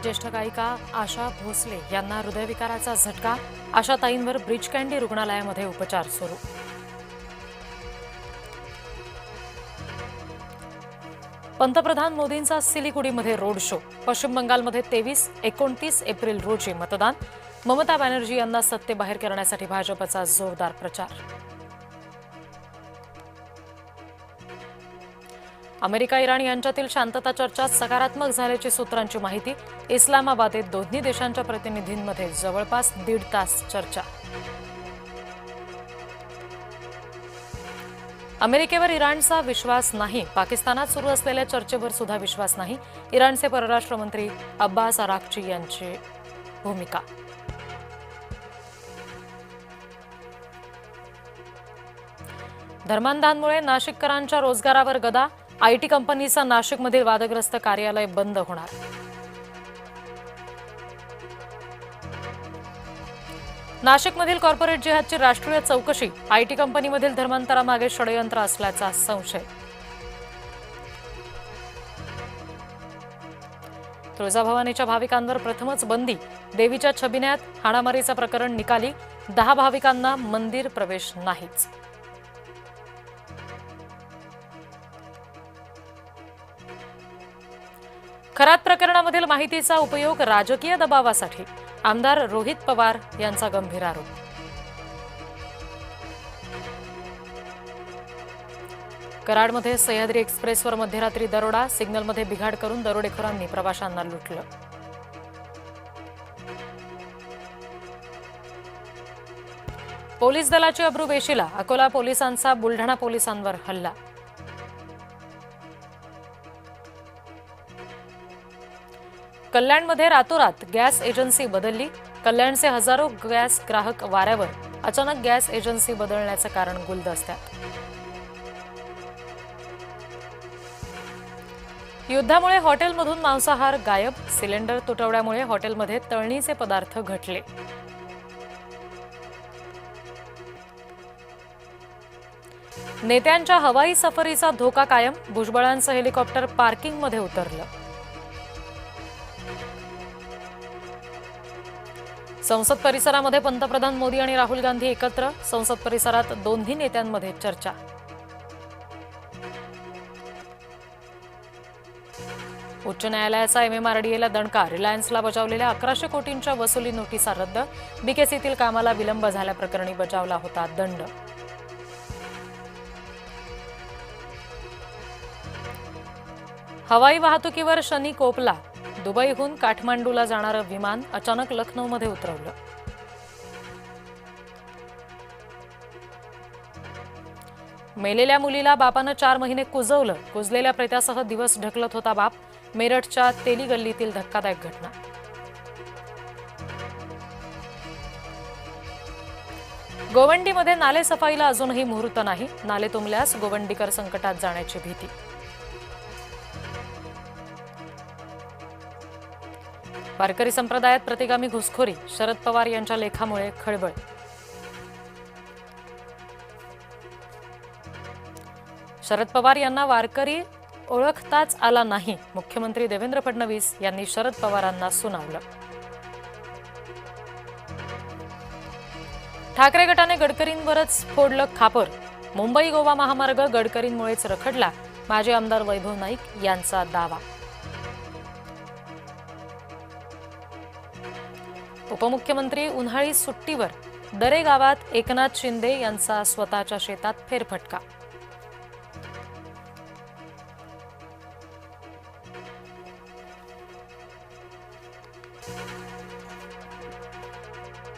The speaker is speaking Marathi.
ज्येष्ठ गायिका आशा भोसले यांना हृदयविकाराचा झटका. आशाताईंवर ब्रीच कँडी रुग्णालयामध्ये उपचार सुरू. पंतप्रधान मोदींचा सिलिगुडीमध्ये रोड शो. पश्चिम बंगालमध्ये 23-29 एप्रिल रोजी मतदान. ममता बॅनर्जी यांना सत्तेबाहेर करण्यासाठी भाजपचा जोरदार प्रचार. अमेरिका इराण यांच्यातील शांतता चर्चा सकारात्मक झाल्याची सूत्रांची माहिती. इस्लामाबादेत दोन्ही देशांच्या प्रतिनिधींमध्ये जवळपास 1.5 तास चर्चा. अमेरिकेवर इराणचा विश्वास नाही. पाकिस्तानात सुरू असलेल्या चर्चेवर सुद्धा विश्वास नाही. इराणचे परराष्ट्र मंत्री अब्बास अराक्ची यांची भूमिका. धर्मांधांमुळे नाशिककरांच्या रोजगारावर गदा. आयटी कंपनीचा नाशिकमधील वादग्रस्त कार्यालय बंद होणार. नाशिकमधील कॉर्पोरेट जिहादची राष्ट्रीय चौकशी. आयटी कंपनीमधील धर्मांतरामागे षडयंत्र असल्याचा संशय. तुळजाभवानीच्या भाविकांवर प्रथमच बंदी. देवीच्या छबिन्यात हाणामारीचं प्रकरण निकाली. 10 भाविकांना मंदिर प्रवेश नाहीच. खरात प्रकरणामधील माहितीचा उपयोग राजकीय दबावासाठी. आमदार रोहित पवार यांचा गंभीर आरोप. कराडमध्ये सह्याद्री एक्सप्रेसवर मध्यरात्री दरोडा. सिग्नलमध्ये बिघाड करून दरोडेखोरांनी प्रवाशांना लुटलं. पोलीस दलाची अब्रू वेशीला. अकोला पोलिसांचा बुलढाणा पोलिसांवर हल्ला. कल्याणमध्ये रातोरात गॅस एजन्सी बदलली. कल्याणचे हजारो गॅस ग्राहक वाऱ्यावर. अचानक गॅस एजन्सी बदलण्याचं कारण गुलदस्त्यात. युद्धामुळे हॉटेलमधून मांसाहार गायब. सिलेंडर तुटवड्यामुळे हॉटेलमध्ये तळणीचे पदार्थ घटले. नेत्यांच्या हवाई सफरीचा धोका कायम. भुजबळांचं हेलिकॉप्टर पार्किंगमध्ये उतरलं. संसद परिसरामध्ये पंतप्रधान मोदी आणि राहुल गांधी एकत्र. संसद परिसरात दोन्ही नेत्यांमध्ये चर्चा. उच्च न्यायालयाचा MMRDAला दणका. रिलायन्सला बजावलेल्या 1100 कोटींच्या वसुली नोटिसा रद्द. BKCतील कामाला विलंब झाल्याप्रकरणी बजावला होता दंड. हवाई वाहतुकीवर शनी कोपला. दुबईहून काठमांडूला जाणारं विमान अचानक लखनौमध्ये उतरवलं. मेलेल्या मुलीला बापानं 4 महिने कुजवलं. कुजलेल्या प्रेत्यासह दिवस ढकलत होता बाप. मेरठच्या तेली गल्लीतील धक्कादायक घटना. गोवंडीमध्ये नाले सफाईला अजूनही मुहूर्त नाही. नाले तुंबल्यास गोवंडीकर संकटात जाण्याची भीती. वारकरी संप्रदायात प्रतिगामी घुसखोरी. शरद पवार यांच्या लेखामुळे खळबळ. शरद पवार यांना वारकरी ओळखताच आला नाही. मुख्यमंत्री देवेंद्र फडणवीस यांनी शरद पवारांना सुनावलं. ठाकरे गटाने गडकरींवरच फोडलं खापर. मुंबई गोवा महामार्ग गडकरींमुळेच रखडला. माजी आमदार वैभव नाईक यांचा दावा. उपमुख्यमंत्री उन्हाळी सुट्टीवर. दरे गावात एकनाथ शिंदे यांचा स्वतःच्या शेतात फेरफटका.